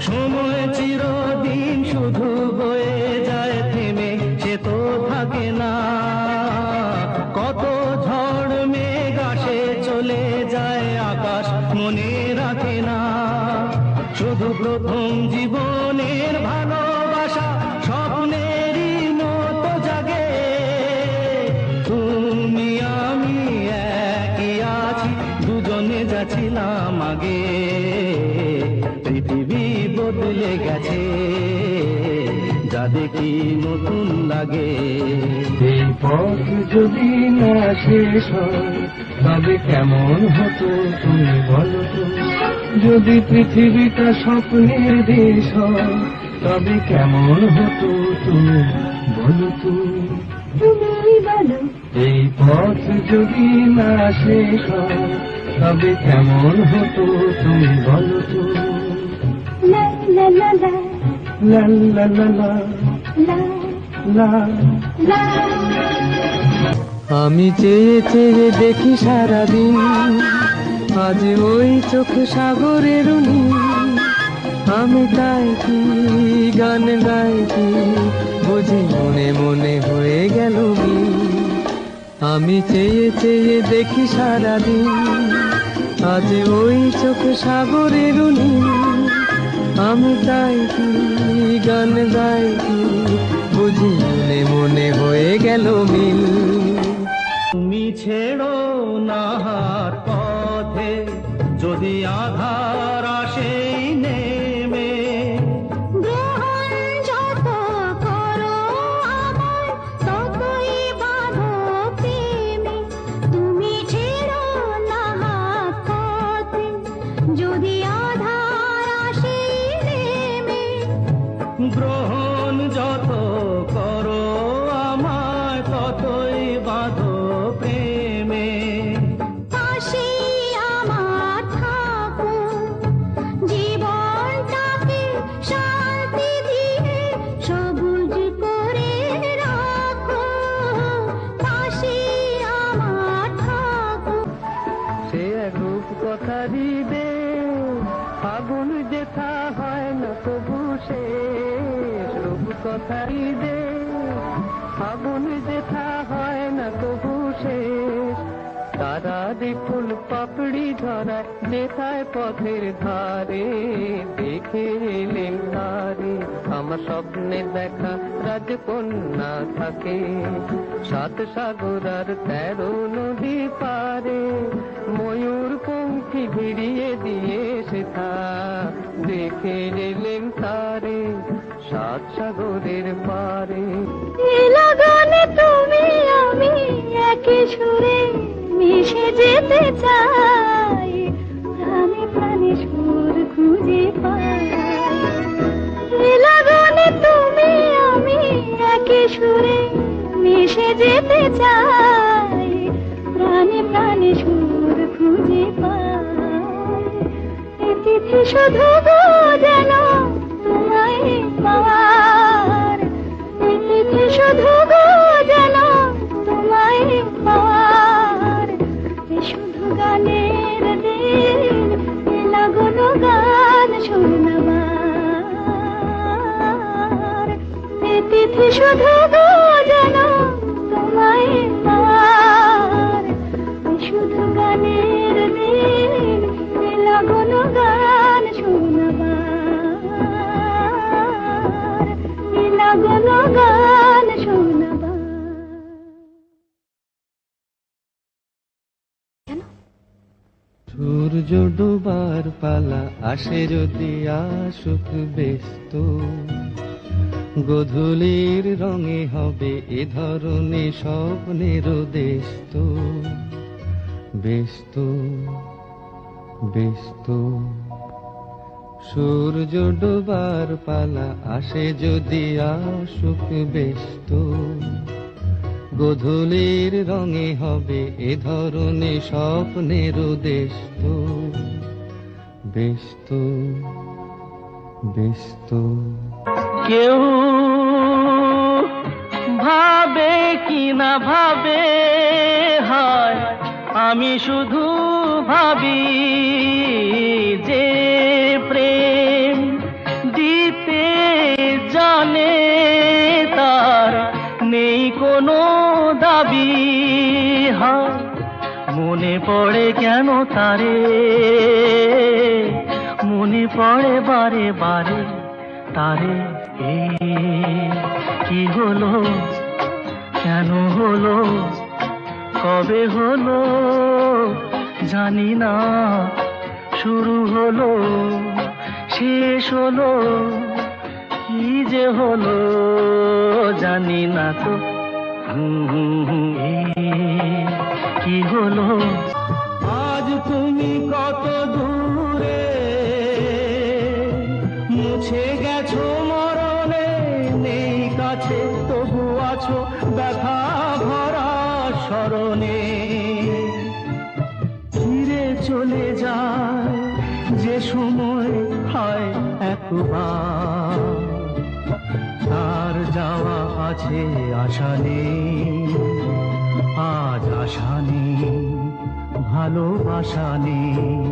সময় চিরদিন শুধু বয়ে যায় থেমে, সে তো থাকে না। কত ঝড় মেঘ আসে চলে যায়, আকাশ মনে রাখে না। শুধু প্রথম জীবনের ভালোবাসা স্বপ্নেরই মতো জাগে। তুমি আমি একই আছি, দুজনে যাচ্ছিলাম আগে। পৃথিবী বদলে গেছে, যা দেখি নতুন লাগে। এই পথ যদি না শেষ হয় তবে কেমন হতো তুমি বলো তো? যদি পৃথিবীটা স্বপ্নের দেশ হয় তবে কেমন হতো তুমি বলো তো? তুমি বলো। এই পথ যদি না শেষ হয় তবে কেমন হতো তুমি বলো তো? লা লা লা লা লা লা লা লা লা লা। লা। আমি চেয়ে চেয়ে দেখি সারাদিন, আজ ওই চোখ সাগরের নীল। আমি তাই কি গান গাইছি, বুঝি মনে মনে হয়ে গেল মিল। আমি চেয়ে চেয়ে দেখি সারাদিন, আজ ওই চোখ সাগরের নীল। আমি তাই কি গান গাইছি, বুঝি মনে মনে হয়ে গেল মিল। তুমি ছেড়ো না হার পথে, যদি আধার আসে নেমে। গ্রহণ যত করো আমায়, ততই বাঁধো প্রেমে। তুমি ছেড়ো না হাত পথে, যদি আধার আসে নেমে। গ্রহণ যত করো আমায়, ততই বাঁধো প্রেমে। পাশে আমার থাকো, জীবনটাকে শান্তি দিয়ে সবুজ করে রাখো। পাশে আমার থাকো। সে এক রূপ কথারি দে, ফাগুন যেথা হয় না তবু শেষ। রূপ কথারি দে, ফাগুন যেথা হয় না তবু শেষ। তারা দি ফুল পাপড়ি ধরায় যেথায় পথের ধারে, দেখে এলেন তারে আমার স্বপ্নে দেখা রাজকন্যা থাকে। সাত সাগর আর 13 নদী পারে, ময়ূর পঙ্খী ভিড়িয়ে দিয়ে সেথা দেখে এলেন তারে সাত সাগরের পারে। এ লাগানে তুমি আমি একই সুরে মিশে যেতে চাই, প্রাণে প্রাণে সুর খুঁজে পাই। এ লাগানে তুমি আমি একই সুরে মিশে যেতে চাই, প্রাণে প্রাণে সুর খুঁজে পাই। এ তিথি শুধু গো যেন তোমায় পাওয়ার, এ তিথি শুধু গো যেন তোমায় পাওয়ার। এ শুধু গানের দিন, এ লাগল গান শোনাবার। এ তিথি শুধু গো যেন তোমায় পাওয়ার। এ শুধু গানের দিন, এ লাগল গান শোনাবার। এ লাগল গান শোনাবার। সূর্য ডোবার পালা আসে যদি আসুক ব্যস্ত, গোধূলির রঙে হবে এ ধরনের স্বপ্নের দেশ তো। ব্যস্ত ব্যস্ত সূর্য ডোবার পালা আসে যদি আসুক ব্যস্ত, গোধূলির রঙে হবে এ ধরনের স্বপ্নের দেশ তো। ব্যস্ত ব্যস্ত কেউ ভাবে কি না ভাবে হয়, আমি শুধু ভাবি যে প্রেম ভাবি হয় মনে পড়ে কেন তারে, মনে পড়ে বারে বারে তারে। কি হলো, কেন হলো, কবে হলো জানি না, শুরু হলো শেষ হলো, কি যে হলো জানি না তো। কি হলো, আজ তুমি কত দূরে, মুছে গেছো মরণে, নেই কাছে তবু আছো ব্যথা ভরা স্মরণে। ফিরে চলে যায় যে সময় হয় একবার, তার যাওয়া আছে আশা নেই, আজ আশা নেই, ভালোবাসা নেই।